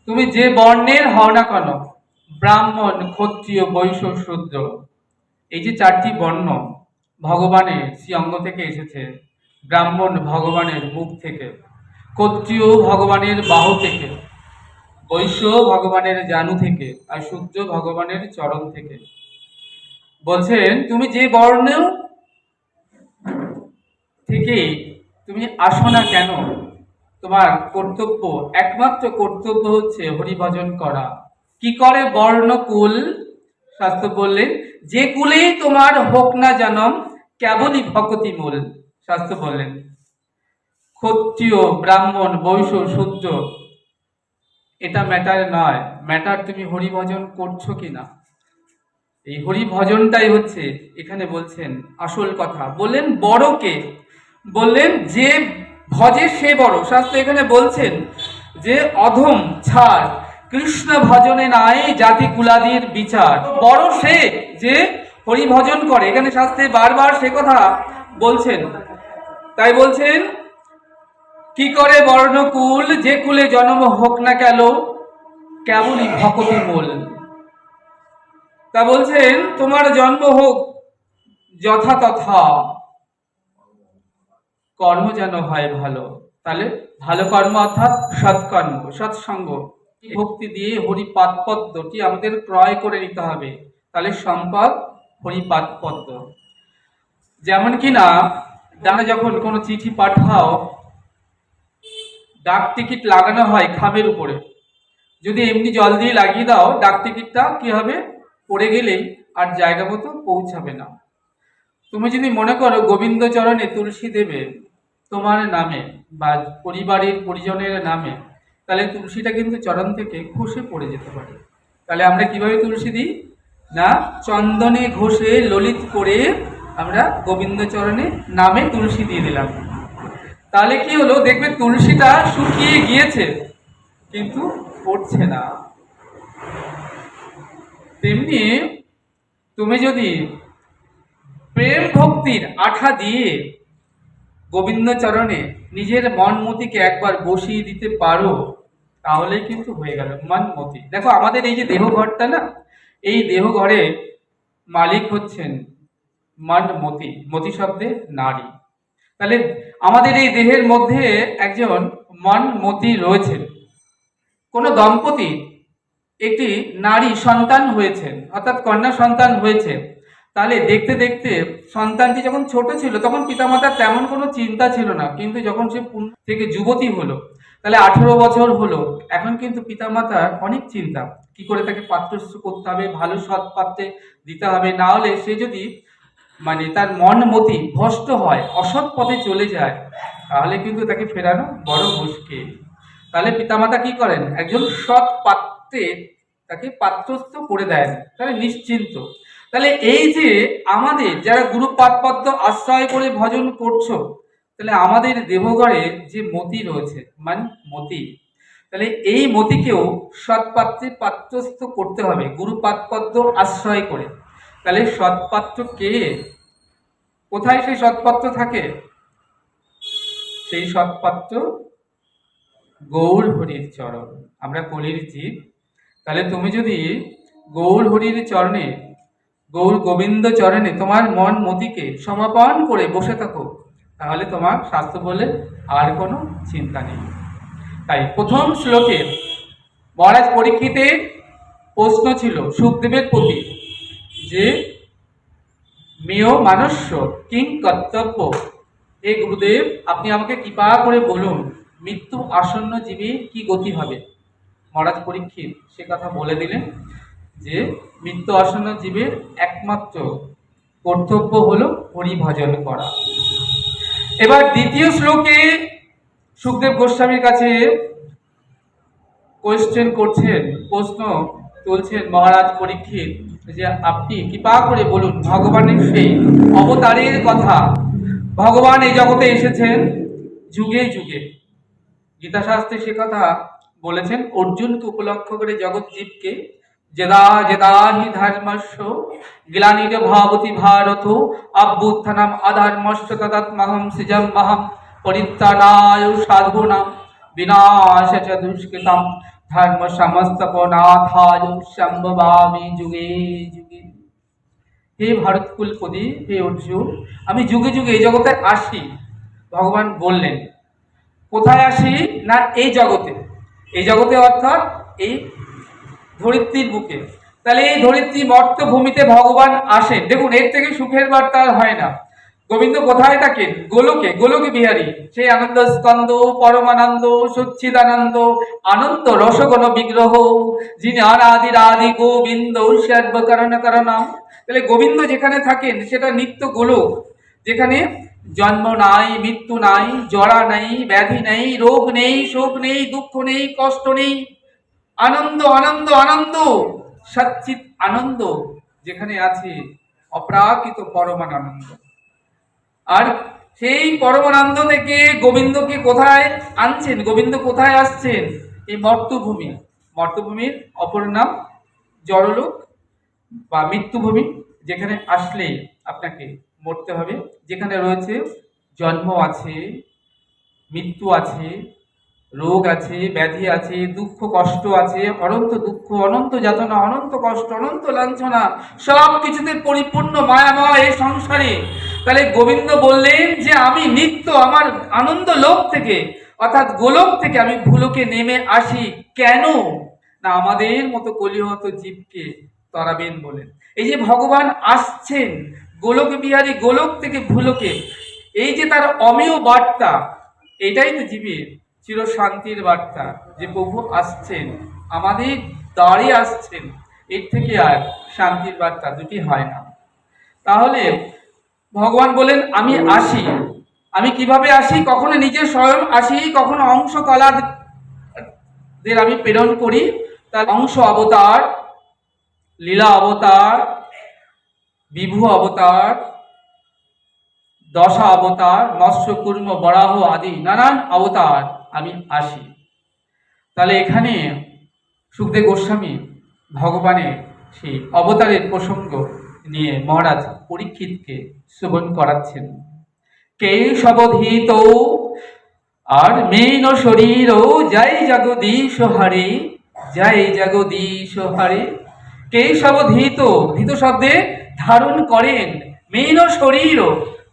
তুমি যে বর্ণের হও না কেন, ব্রাহ্মণ, ক্ষত্রিয়, বৈশ্য, শূদ্র, এই যে চারটি বর্ণ ভগবানের শ্রী অঙ্গ থেকে এসেছে। ব্রাহ্মণ ভগবানের মুখ থেকে, ক্ষত্রিয় ভগবানের বাহু থেকে, বৈশ্য ভগবানের জানু থেকে, আর শূদ্র ভগবানের চরণ থেকে। বলছেন তুমি যে বর্ণ থেকে তুমি আসো না কেন, তোমার কর্তব্য, একমাত্র কর্তব্য হচ্ছে হরিভজন করা। কি করে বর্ণ কুল? শাস্ত্র বললেন যে কুলেই তোমার হোক না জনম, কেবলই ভকতি মূল। শাস্ত্র বললেন ক্ষত্রিয়, ব্রাহ্মণ, বৈশ্য, শূদ্র, এটা ম্যাটার নয়, ম্যাটার তুমি হরিভজন করছো কিনা। এই হরিভজনটাই হচ্ছে এখানে বলছেন আসল কথা। বললেন বড়কে, বললেন যে ভজে সে বড়। শাস্ত্র এখানে বলছেন যে অধম ছাড়, কৃষ্ণ ভজনে নাই জাতি কুলাদির বিচার। বড় সে যে হরিভজন করে, এখানে শাস্ত্রে বারবার সে কথা বলছেন। তাই বলছেন কি করে বর্ণকুল, যে কুলে জন্ম হোক না কেন, কেবলই ভকতি মূল। তা বলছেন তোমার জন্ম হোক যথাতথা, কর্ম যেন হয় ভালো। তাহলে ভালো কর্ম অর্থাৎ সৎকর্ম, সৎসঙ্গ, ভক্তি দিয়ে হরিপাদ পদ্মটি আমাদের ক্রয় করে নিতে হবে। তাহলে সম্পদ হরিপাদ পদ্ম। যেমন কিনা ডানা যখন কোনো চিঠি পাঠাও, ডাক টিকিট লাগানো হয় খামের উপরে। যদি এমনি জল দিয়ে লাগিয়ে দাও, ডাক টিকিটটা কি হবে, পড়ে গেলেই আর জায়গা মতো পৌঁছাবে না। তুমি যদি মনে করো গোবিন্দ চরণে তুলসী দেবে তোমার নামে বা পরিবারের পরিজনের নামে, তাহলে তুলসীটা কিন্তু চরণ থেকে খসে পড়ে যেতে পারে। তাহলে আমরা কিভাবে তুলসী দিই না, চন্দনে ঘষে ললিত করে আমরা গোবিন্দ চরণে নামে তুলসী দিয়ে দিলাম। তাহলে কি হলো, দেখবে তুলসীটা শুকিয়ে গিয়েছে কিন্তু পড়ছে না। তেমনি তুমি যদি প্রেম ভক্তির আঠা দিয়ে গোবিন্দ চরণে নিজের মন মতিকে একবার বসিয়ে দিতে পারো, তাহলে কিন্তু হয়ে গেল মন মতি। দেখো আমাদের এই যে দেহঘরটা না, এই দেহঘরে মালিক হচ্ছেন মন মতি। মতি শব্দে নারী। তাহলে আমাদের এই দেহের মধ্যে একজন মন মতি রয়েছে। কোন দম্পতি একটি নারী সন্তান হয়েছেন, অর্থাৎ কন্যা সন্তান হয়েছে। তাহলে দেখতে দেখতে সন্তানটি যখন ছোট ছিল তখন পিতামাতার তেমন কোনো চিন্তা ছিল না, কিন্তু যখন সে থেকে যুবতী হলো, তাহলে 18 বছর হলো, এখন কিন্তু পিতামাতার অনেক চিন্তা। কি করে তাকে পাত্রস্থ করতে হবে, ভালো সৎ পাত্রে দিতে হবে, না হলে সে যদি তার মন মতি ভ্রষ্ট হয়, অসৎ পথে চলে যায়, তাহলে কিন্তু তাকে ফেরানো বড় মুশকিল। তাহলে পিতামাতা কি করেন, একজন সৎ পাত্রে তাকে পাত্রস্থ করে দেন, তাহলে নিশ্চিন্ত। তাহলে এই যে আমাদের যারা গুরুপাদ পদ্ম আশ্রয় করে ভজন করছো, তাহলে আমাদের দেহঘরে যে মতি রয়েছে মতি, তাহলে এই মতিকেও সৎপাত্রে পাত্রস্থ করতে হবে গুরুপাদ পদ্ম আশ্রয় করে। তাহলে সৎপাত্র কে, কোথায় সেই সৎপাত্র থাকে? সেই সৎপাত্র গৌর হরির চরণ। আমরা কলির জীব, তাহলে তুমি যদি গৌর হরির চরণে, গৌর গোবিন্দ চরণে তোমার মন মতিকে সমাপন করে বসে থাকো, তাহলে তোমার শাস্ত্র বলে আর কোনো চিন্তা নেই। তাই প্রথম শ্লোকে মহারাজ পরীক্ষিতের প্রশ্ন ছিল সুখদেবের প্রতি যে মেয় মানুষ্য কিং কর্তব্য। হে গুরুদেব, আপনি আমাকে কৃপা করে বলুন মৃত্যু আসন্ন জীবের কি গতি হবে। মহারাজ পরীক্ষিত সে কথা বলে দিলেন যে মৃত্যু আসন্ন জীবের একমাত্র কর্তব্য হলো হরিভজন করা। এবার দ্বিতীয় শ্লোকে সুখদেব গোস্বামীর কাছে কোয়েশ্চেন করছেন, প্রশ্ন তুলছেন মহারাজ পরীক্ষিত যে আপনি কৃপা করে বলুন ভগবানের সেই অবতারের কথা। ভগবান এই জগতে এসেছেন যুগে যুগে, গীতাশাস্ত্রে সে কথা বলেছেন অর্জুনকে উপলক্ষ করে জগৎ জীবকে, যদা যদা হি ধর্মস্য গ্লানির ভাবতি ভারত অভ্যুত্থানম অধর্মস্য তদাত্মহং সৃজম্যহং পরিত্রাণায় সাধূনাং বিনাশায় চ দুষ্কৃতম ধর্ম সমস্তপনাথায় সম্ভবামি যুগে যুগে। হে ভারতকুলপতি, হে অর্জুন, আমি যুগে যুগে এই জগতে আসি। ভগবান বললেন কোথায় আসি? না এই জগতে। এই জগতে অর্থাৎ এই ধরিত্রীর বুকে। তাহলে এই ধরিত্রী মর্তভূমিতে ভগবান আসেন। দেখুন এর থেকে সুখের বার্তা আর হয় না। গোবিন্দ কোথায় থাকেন? গোলকে, গোলকে বিহারী। সেই আনন্দ স্কন্দ, পরমানন্দ, সচ্চিদানন্দ, আনন্দ রসগণ বিগ্রহ, যিনি আদি আদি গোবিন্দ সর্বকারণ কারণম। তাহলে গোবিন্দ যেখানে থাকেন সেটা নিত্য গোলক, যেখানে জন্ম নাই, মৃত্যু নাই, জরা নাই, ব্যাধি নেই, রোগ নেই, শোক নেই, দুঃখ নেই, কষ্ট নেই, আনন্দ আনন্দ আনন্দ, সচ্চিত আনন্দ যেখানে আছে, অপ্রাকৃত পরমানন্দ। আর সেই পরমানন্দ থেকে গোবিন্দকে কোথায় আনছেন? গোবিন্দ কোথায় আসছেন? এই মর্তভূমি। মর্তভূমির অপর নাম জড়লোক বা মৃত্যুভূমি, যেখানে আসলে আপনাকে মরতে হবে, যেখানে রয়েছে জন্ম আছে, মৃত্যু আছে, রোগ আছে, ব্যাধি আছে, দুঃখ কষ্ট আছে, অনন্ত দুঃখ, অনন্ত যাতনা, অনন্ত কষ্ট, অনন্ত লাঞ্ছনা, সব কিছুতে পরিপূর্ণ মায়াময় এই সংসারে। তাহলে গোবিন্দ বললেন যে আমি নিত্য আমার আনন্দ লোক থেকে অর্থাৎ গোলক থেকে আমি ভুলোকে নেমে আসি। কেন? না আমাদের মতো কলিহত জীবকে তরাবেন বলেন। এই যে ভগবান আসছেন গোলক বিহারী, গোলক থেকে ভুলোকে, এই যে তার অমেয় বার্তা, এটাই তো জীবের চির শান্তির বার্তা, যে প্রভু আসছেন, আমাদের দ্বারে আসছেন। এর থেকে আর শান্তির বার্তা দুটি হয় না। তাহলে ভগবান বলেন আমি আসি। আমি কিভাবে আসি? কখনো নিজে স্বয়ং আসি, কখনো অংশ কলাদের আমি প্রেরণ করি। তার অংশ অবতার, লীলা অবতার, বিভু অবতার, দশা অবতার, মৎস্য কুর্ম বরাহ আদি নানান অবতার আমি আসি। তাহলে এখানে সুখদেব গোস্বামী ভগবানের সেই অবতারের প্রসঙ্গ নিয়ে মহারাজ পরীক্ষিতকে শ্রবণ করাচ্ছেন। কেশবধৃত আর মেন শরীর জয় জগদীশ হরে, জয় জগদীশ হরে। কেশবধৃত, ধৃত শব্দে ধারণ করেন, মেন শরীর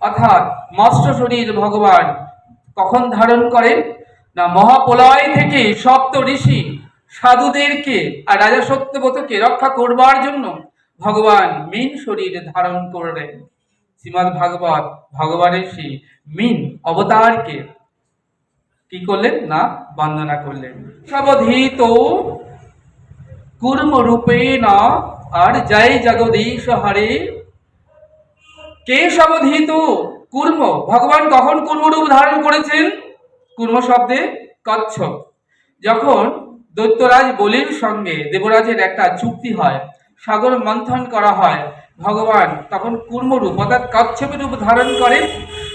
অর্থাৎ মৎস্য শরীর ভগবান কখন ধারণ করেন? না মহাপ্রলয় থেকে সপ্ত ঋষি সাধুদেরকে আর রাজা সত্যব্রতকে রক্ষা করবার জন্য ভগবান মীন শরীর ধারণ করলেন। শ্রীমদ্ ভাগবত ভগবানের সেই মীন অবতারকে কি করলেন? না বন্দনা করলেন। সবধৃত কুর্ম রূপে না আর জয় জগদীশ হরে। কেশবধৃত কুর্ম, ভগবান কখন কুর্মরূপ ধারণ করেছেন? কুর্ম শব্দে কচ্ছপ। যখন দৈত্যরাজ বলির সঙ্গে দেবরাজের একটা চুক্তি হয়, সাগর মন্থন করা হয়, ভগবান তখন কুর্মরূপ অর্থাৎ কচ্ছপের রূপ ধারণ করেন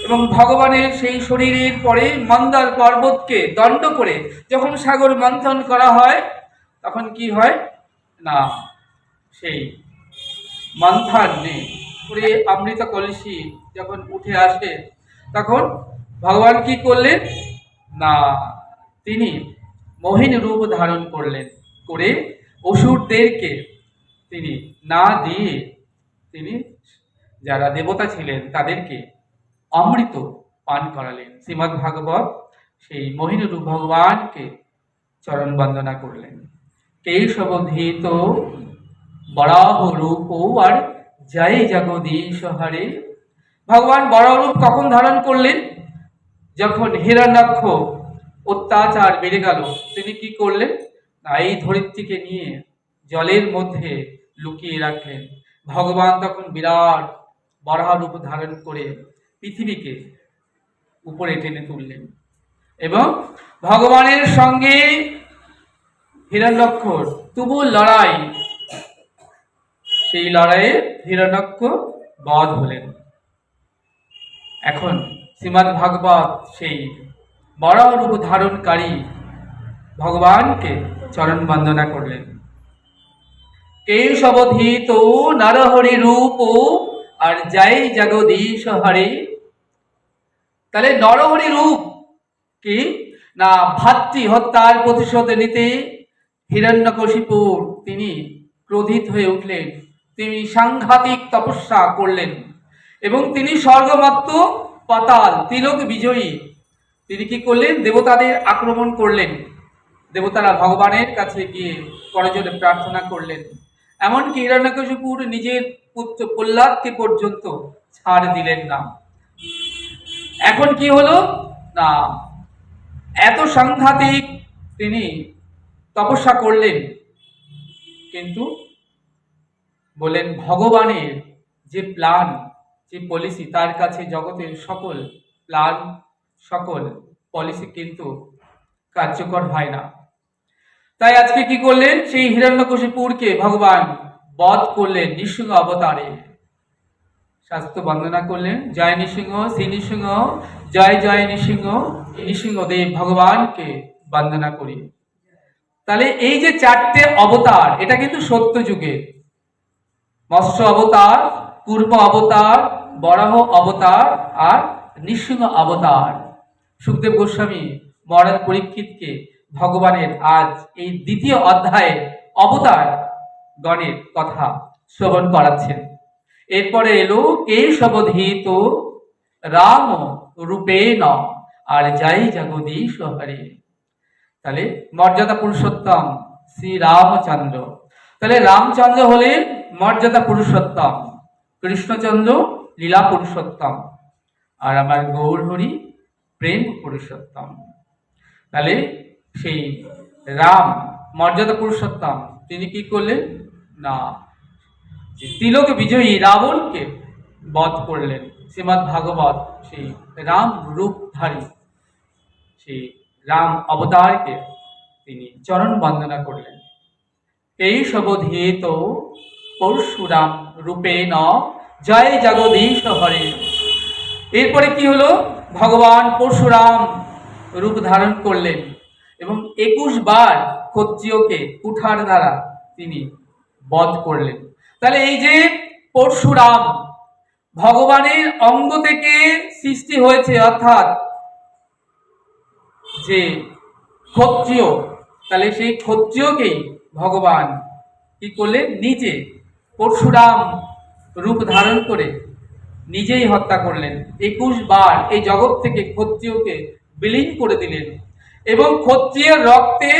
এবং ভগবানের সেই শরীরের পরে মন্দার পর্বতকে দণ্ড করে যখন সাগর মন্থন করা হয়, তখন কি হয়? না সেই মন্থন নেই করে অমৃত কলসি যখন উঠে আসে, তখন ভগবান কি করলেন? না তিনি মোহিন রূপ ধারণ করলেন, করে অসুরদেরকে তিনি না দিয়ে তিনি যারা দেবতা ছিলেন তাদেরকে অমৃত পান করালেন। শ্রীমদ্ ভাগবত সেই মোহিন রূপ ভগবানকে চরণ বন্দনা করলেন। কেশবধৃত বরাহ রূপ আর জয় জগদীশ হরে। ভগবান বরাহ রূপ কখন ধারণ করলেন? যখন হিরণ্যাক্ষ অত্যাচার বেড়ে গেল, তিনি কি করলেন? এই ধরিত্রীকে নিয়ে জলের মধ্যে লুকিয়ে রাখলেন। ভগবান তখন বিরাট বরাহ রূপ ধারণ করে পৃথিবীকে উপরে টেনে তুললেন এবং ভগবানের সঙ্গে হিরণ্যাক্ষর তুমুল লড়াই, সেই লড়াইয়ে হিরণ্যাক্ষ বধ হলেন। এখন শ্রীমদ্ ভাগবত সেই বরাহ রূপ ধারণকারী ভগবানকে চরণ বন্দনা করলেন। কেশবধৃত নরহরি রূপ আর জয় জগদীশ হরে। তাহলে নরহরি রূপ কি? না ভাতৃ হত্যার প্রতিশোধ নিতে হিরণ্যকশিপুর তিনি ক্রোধিত হয়ে উঠলেন, তিনি সাংঘাতিক তপস্যা করলেন এবং তিনি স্বর্গমত্ত পাতাল তিলক বিজয়ী তিনি কি করলেন, দেবতাদের আক্রমণ করলেন। দেবতারা ভগবানের কাছে গিয়ে করজোড়ে প্রার্থনা করলেন। এমনকি হিরণ্যকশিপুর নিজের পুত্র প্রহ্লাদকে পর্যন্ত ছাড় দিলেন না। এখন কি হলো না, এত সাংঘাতিক তিনি তপস্যা করলেন, কিন্তু বলেন ভগবানের যে প্ল্যান, যে পলিসি, তার কাছে জগতের সকল প্ল্যান, সকল পলিসি কিন্তু কার্যকর হয় না। তাই আজকে কি করলেন, সেই হিরণ্যকশিপুরকে ভগবান বধ করলেন নৃসিংহ অবতারে। শাস্ত্র বন্দনা করলেন, জয় নৃসিংহ, শ্রী নৃসিংহ, জয় জয় নৃসিংহ, নৃসিংহদেব ভগবানকে বন্দনা করি। তাহলে এই যে চারটে অবতার, এটা কিন্তু সত্য যুগে মৎস্য অবতার, কুর্ম অবতার, বরাহ অবতার আর নৃসিংহ অবতার। সুখদেব গোস্বামী মহারাজ পরীক্ষিতকে ভগবানের আজ এই দ্বিতীয় অধ্যায়ে অবতার গণের কথা শ্রবণ করাচ্ছেন। এরপরে এলো কেশবধৃত রাম রূপেণ আর যাই জগদীশ হরে। তাহলে মর্যাদা পুরুষোত্তম শ্রী রামচন্দ্র। তাহলে রামচন্দ্র হলেন মর্যাদা পুরুষোত্তম, কৃষ্ণচন্দ্র লীলা পুরুষোত্তম, আর আমার গৌর হরি প্রেম পুরুষোত্তম। তাহলে সেই রাম মর্যাদা পুরুষোত্তম তিনি কি করলেন না, তিলক বিজয়ী রাবণকে বধ করলেন। শ্রীমৎ ভাগবত সেই রাম রূপধারী সেই রাম অবতারকে তিনি চরণ বন্দনা করলেন। এই সবধিত পরশুরাম রূপেণ জয় জগদীশ হরে। এরপরে কি হলো, ভগবান পরশুরাম রূপ ধারণ করলেন এবং 21 বার ক্ষত্রিয়কে কুঠার দ্বারা তিনি বধ করলেন। তাহলে এই যে পরশুরাম ভগবানের অঙ্গ থেকে সৃষ্টি হয়েছে, অর্থাৎ যে ক্ষত্রিয়, তাহলে সেই ক্ষত্রিয়কেই ভগবান কি করলেন, নিজে পরশুরাম রূপ ধারণ করে নিজেই হত্যা করলেন। 21 বার এই জগৎ থেকে ক্ষত্রিয়কে বিলীন করে দিলেন এবং ক্ষত্রিয়ের রক্তে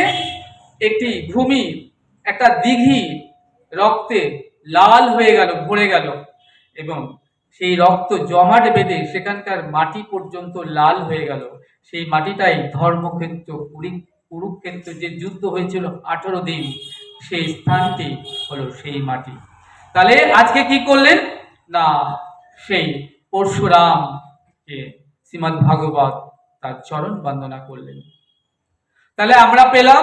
একটি ভূমি, একটা দিঘি রক্তে লাল হয়ে গেল, ভরে গেল এবং সেই রক্ত জমাট বেঁধে সেখানকার মাটি পর্যন্ত লাল হয়ে গেল। সেই মাটিটাই ধর্মক্ষেত্র, কুরুক্ষেত্র যে যুদ্ধ হয়েছিল 18 দিন, সেই স্থানটি হলো সেই মাটি। তাহলে আজকে কি করলেন না, সেই পরশুরামকে শ্রীমদ্ ভাগবত তার চরণ বন্দনা করলেন। তাহলে আমরা পেলাম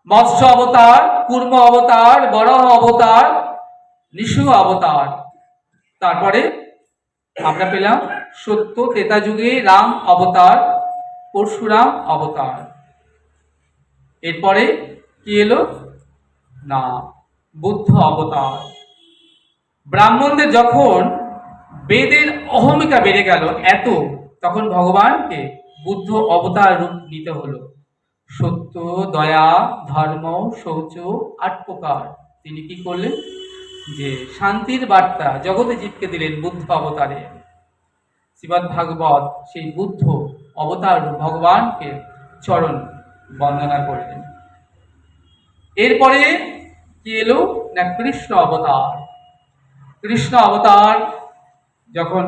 মৎস্য অবতার, কুর্ম অবতার, বরাহ অবতার, নৃসিংহ অবতার। তারপরে আমরা পেলাম সত্য ত্রেতা যুগে রাম অবতার, পরশুরাম অবতার। এরপরে কি এলো না, বুদ্ধ অবতার। ব্রাহ্মণদের যখন বেদের অহমিকা বেড়ে গেল এত, তখন ভগবানকে বুদ্ধ অবতার রূপ নিতে হলো। সত্য, দয়া, ধর্ম, শৌচ, 8 প্রকার তিনি কি করলেন, যে শান্তির বার্তা জগতে জীবকে দিলেন বুদ্ধ অবতারে। শ্রীমদ্ ভাগবত সেই বুদ্ধ অবতার ভগবানকে চরণ বন্দনা করলেন। এরপরে কি এলো না, কৃষ্ণ অবতার। কৃষ্ণ অবতার যখন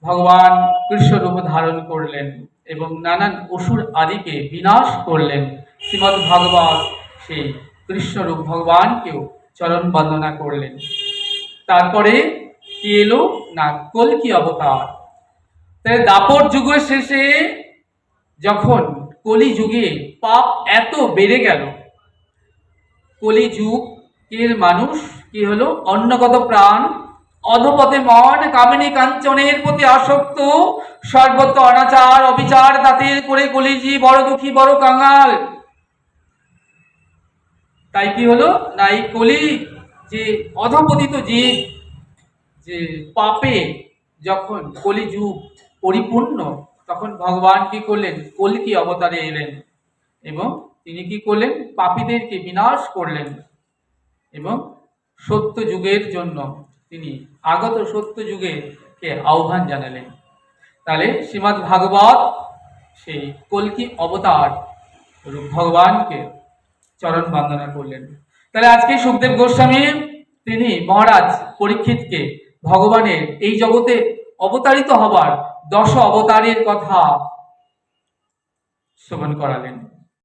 ভগবান কৃষ্ণ রূপ ধারণ করলেন এবং নানান অসুর আদিকে বিনাশ করলেন, শ্রীমদ্ ভাগবত সেই কৃষ্ণ রূপ ভগবানকেও চরণ বন্দনা করলেন। তারপরে কি এলো না, কল্কি অবতার। তাই দাপর যুগের শেষে যখন কলি যুগে পাপ এত বেড়ে গেল, কলি যুগের মানুষ কি হলো, অন্নগত প্রাণ, অধপথে মন, কামিনী কাঞ্চনের প্রতি আসক্ত, সর্বত্র অনাচার অবিচার তাদের করে কলিজি বড় দুঃখী, বড় কাঙাল। তাই কি হলো না, এই কলি যে অধপতিত জীব, যে পাপে যখন কলিযুগ পরিপূর্ণ, তখন ভগবান কি করলেন, কল্কি অবতারে এলেন এবং তিনি কি করলেন? পাপীদেরকে বিনাশ করলেন এবং সত্য যুগের জন্য তিনি আগত সত্য যুগেকে আহ্বান জানালেন। তাহলে শ্রীমদ্ ভাগবত সেই কল্কি অবতার রূপ ভগবানকে চরণ বন্দনা করলেন। তাহলে আজকে সুখদেব গোস্বামী তিনি মহারাজ পরীক্ষিতকে ভগবানের এই জগতে অবতারিত হবার 10 অবতারের কথা শ্রবণ করালেন।